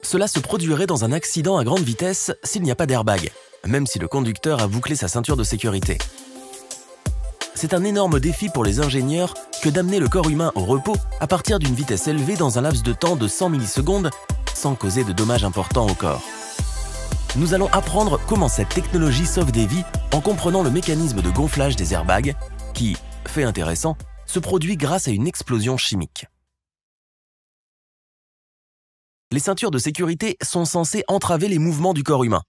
Cela se produirait dans un accident à grande vitesse s'il n'y a pas d'airbag, même si le conducteur a bouclé sa ceinture de sécurité. C'est un énorme défi pour les ingénieurs que d'amener le corps humain au repos à partir d'une vitesse élevée dans un laps de temps de 100 millisecondes sans causer de dommages importants au corps. Nous allons apprendre comment cette technologie sauve des vies en comprenant le mécanisme de gonflage des airbags qui, fait intéressant, se produit grâce à une explosion chimique. Les ceintures de sécurité sont censées entraver les mouvements du corps humain.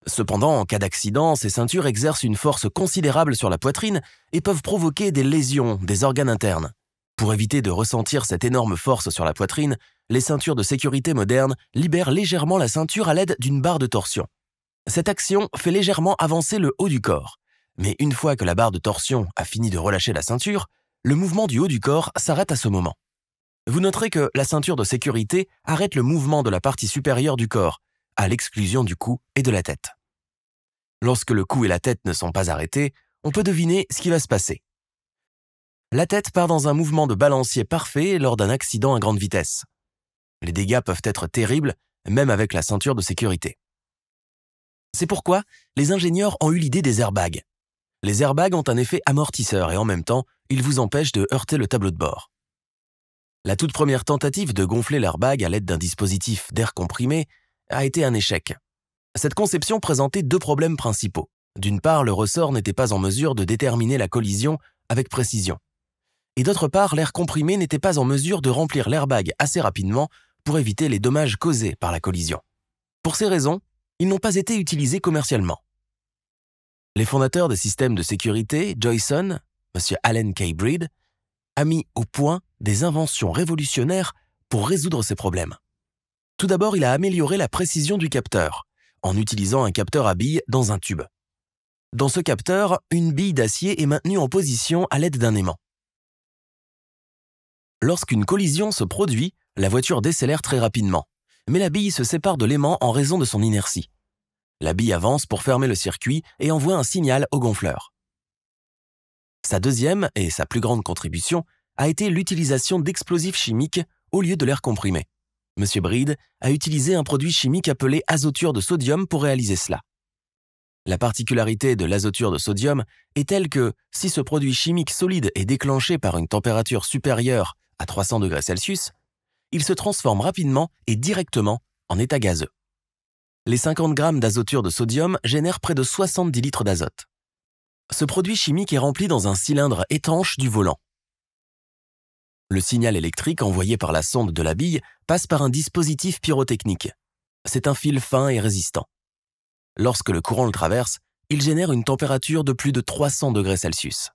Cependant, en cas d'accident, ces ceintures exercent une force considérable sur la poitrine et peuvent provoquer des lésions des organes internes. Pour éviter de ressentir cette énorme force sur la poitrine, les ceintures de sécurité modernes libèrent légèrement la ceinture à l'aide d'une barre de torsion. Cette action fait légèrement avancer le haut du corps. Mais une fois que la barre de torsion a fini de relâcher la ceinture, le mouvement du haut du corps s'arrête à ce moment. Vous noterez que la ceinture de sécurité arrête le mouvement de la partie supérieure du corps, à l'exclusion du cou et de la tête. Lorsque le cou et la tête ne sont pas arrêtés, on peut deviner ce qui va se passer. La tête part dans un mouvement de balancier parfait lors d'un accident à grande vitesse. Les dégâts peuvent être terribles, même avec la ceinture de sécurité. C'est pourquoi les ingénieurs ont eu l'idée des airbags. Les airbags ont un effet amortisseur et en même temps, ils vous empêchent de heurter le tableau de bord. La toute première tentative de gonfler l'airbag à l'aide d'un dispositif d'air comprimé a été un échec. Cette conception présentait deux problèmes principaux. D'une part, le ressort n'était pas en mesure de déterminer la collision avec précision. Et d'autre part, l'air comprimé n'était pas en mesure de remplir l'airbag assez rapidement pour éviter les dommages causés par la collision. Pour ces raisons, ils n'ont pas été utilisés commercialement. Les fondateurs des systèmes de sécurité, Joyson, M. Allen K. Breed, a mis au point des inventions révolutionnaires pour résoudre ces problèmes. Tout d'abord, il a amélioré la précision du capteur, en utilisant un capteur à billes dans un tube. Dans ce capteur, une bille d'acier est maintenue en position à l'aide d'un aimant. Lorsqu'une collision se produit, la voiture décélère très rapidement, mais la bille se sépare de l'aimant en raison de son inertie. La bille avance pour fermer le circuit et envoie un signal au gonfleur. Sa deuxième et sa plus grande contribution a été l'utilisation d'explosifs chimiques au lieu de l'air comprimé. M. Breed a utilisé un produit chimique appelé azoture de sodium pour réaliser cela. La particularité de l'azoture de sodium est telle que, si ce produit chimique solide est déclenché par une température supérieure à 300 degrés Celsius, il se transforme rapidement et directement en état gazeux. Les 50 grammes d'azoture de sodium génèrent près de 70 litres d'azote. Ce produit chimique est rempli dans un cylindre étanche du volant. Le signal électrique envoyé par la sonde de la bille passe par un dispositif pyrotechnique. C'est un fil fin et résistant. Lorsque le courant le traverse, il génère une température de plus de 300 degrés Celsius.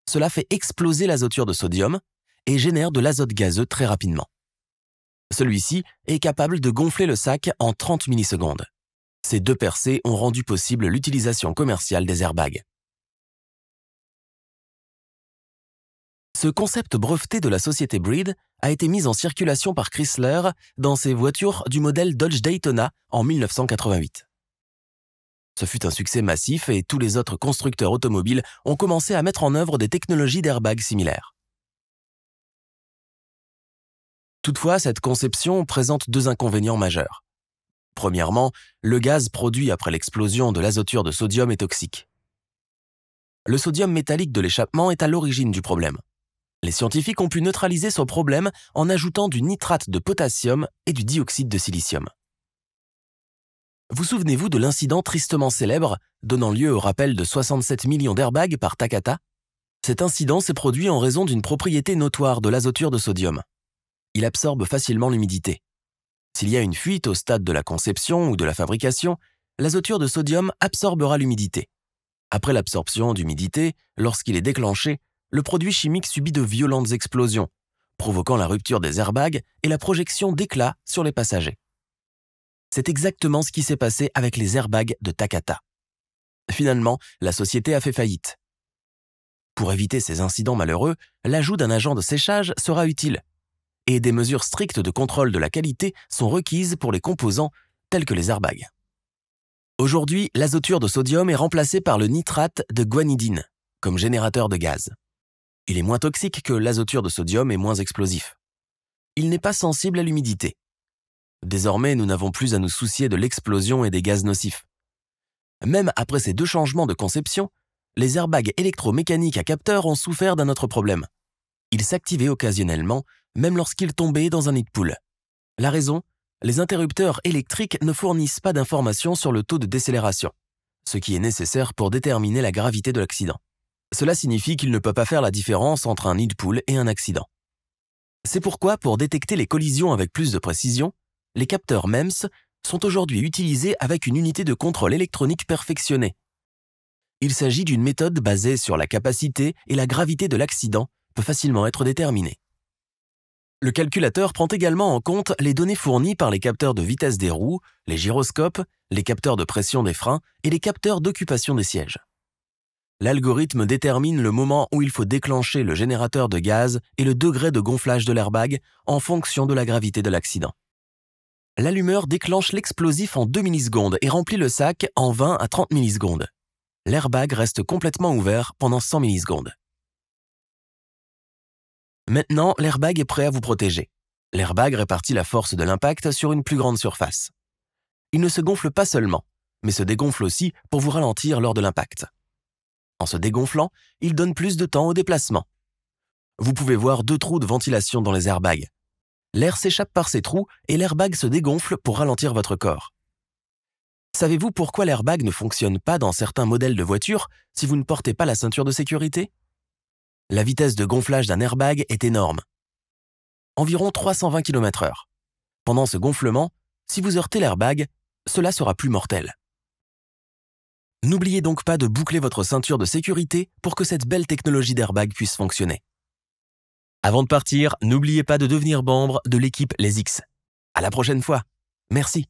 Cela fait exploser l'azoture de sodium et génère de l'azote gazeux très rapidement. Celui-ci est capable de gonfler le sac en 30 millisecondes. Ces deux percées ont rendu possible l'utilisation commerciale des airbags. Ce concept breveté de la société Breed a été mis en circulation par Chrysler dans ses voitures du modèle Dodge Daytona en 1988. Ce fut un succès massif et tous les autres constructeurs automobiles ont commencé à mettre en œuvre des technologies d'airbag similaires. Toutefois, cette conception présente deux inconvénients majeurs. Premièrement, le gaz produit après l'explosion de l'azoture de sodium est toxique. Le sodium métallique de l'échappement est à l'origine du problème. Les scientifiques ont pu neutraliser ce problème en ajoutant du nitrate de potassium et du dioxyde de silicium. Vous souvenez-vous de l'incident tristement célèbre donnant lieu au rappel de 67 millions d'airbags par Takata? Cet incident s'est produit en raison d'une propriété notoire de l'azoture de sodium. Il absorbe facilement l'humidité. S'il y a une fuite au stade de la conception ou de la fabrication, l'azoture de sodium absorbera l'humidité. Après l'absorption d'humidité, lorsqu'il est déclenché, le produit chimique subit de violentes explosions, provoquant la rupture des airbags et la projection d'éclats sur les passagers. C'est exactement ce qui s'est passé avec les airbags de Takata. Finalement, la société a fait faillite. Pour éviter ces incidents malheureux, l'ajout d'un agent de séchage sera utile, et des mesures strictes de contrôle de la qualité sont requises pour les composants tels que les airbags. Aujourd'hui, l'azoture de sodium est remplacée par le nitrate de guanidine comme générateur de gaz. Il est moins toxique que l'azoture de sodium et moins explosif. Il n'est pas sensible à l'humidité. Désormais, nous n'avons plus à nous soucier de l'explosion et des gaz nocifs. Même après ces 2 changements de conception, les airbags électromécaniques à capteurs ont souffert d'un autre problème. Ils s'activaient occasionnellement, même lorsqu'ils tombaient dans un nid de poule. La raison ? Les interrupteurs électriques ne fournissent pas d'informations sur le taux de décélération, ce qui est nécessaire pour déterminer la gravité de l'accident. Cela signifie qu'il ne peut pas faire la différence entre un nid de poule et un accident. C'est pourquoi, pour détecter les collisions avec plus de précision, les capteurs MEMS sont aujourd'hui utilisés avec une unité de contrôle électronique perfectionnée. Il s'agit d'une méthode basée sur la capacité et la gravité de l'accident peut facilement être déterminée. Le calculateur prend également en compte les données fournies par les capteurs de vitesse des roues, les gyroscopes, les capteurs de pression des freins et les capteurs d'occupation des sièges. L'algorithme détermine le moment où il faut déclencher le générateur de gaz et le degré de gonflage de l'airbag en fonction de la gravité de l'accident. L'allumeur déclenche l'explosif en 2 millisecondes et remplit le sac en 20 à 30 millisecondes. L'airbag reste complètement ouvert pendant 100 millisecondes. Maintenant, l'airbag est prêt à vous protéger. L'airbag répartit la force de l'impact sur une plus grande surface. Il ne se gonfle pas seulement, mais se dégonfle aussi pour vous ralentir lors de l'impact. En se dégonflant, il donne plus de temps au déplacement. Vous pouvez voir 2 trous de ventilation dans les airbags. L'air s'échappe par ces trous et l'airbag se dégonfle pour ralentir votre corps. Savez-vous pourquoi l'airbag ne fonctionne pas dans certains modèles de voitures si vous ne portez pas la ceinture de sécurité ? La vitesse de gonflage d'un airbag est énorme. Environ 320 km/h. Pendant ce gonflement, si vous heurtez l'airbag, cela sera plus mortel. N'oubliez donc pas de boucler votre ceinture de sécurité pour que cette belle technologie d'airbag puisse fonctionner. Avant de partir, n'oubliez pas de devenir membre de l'équipe Les X. À la prochaine fois. Merci.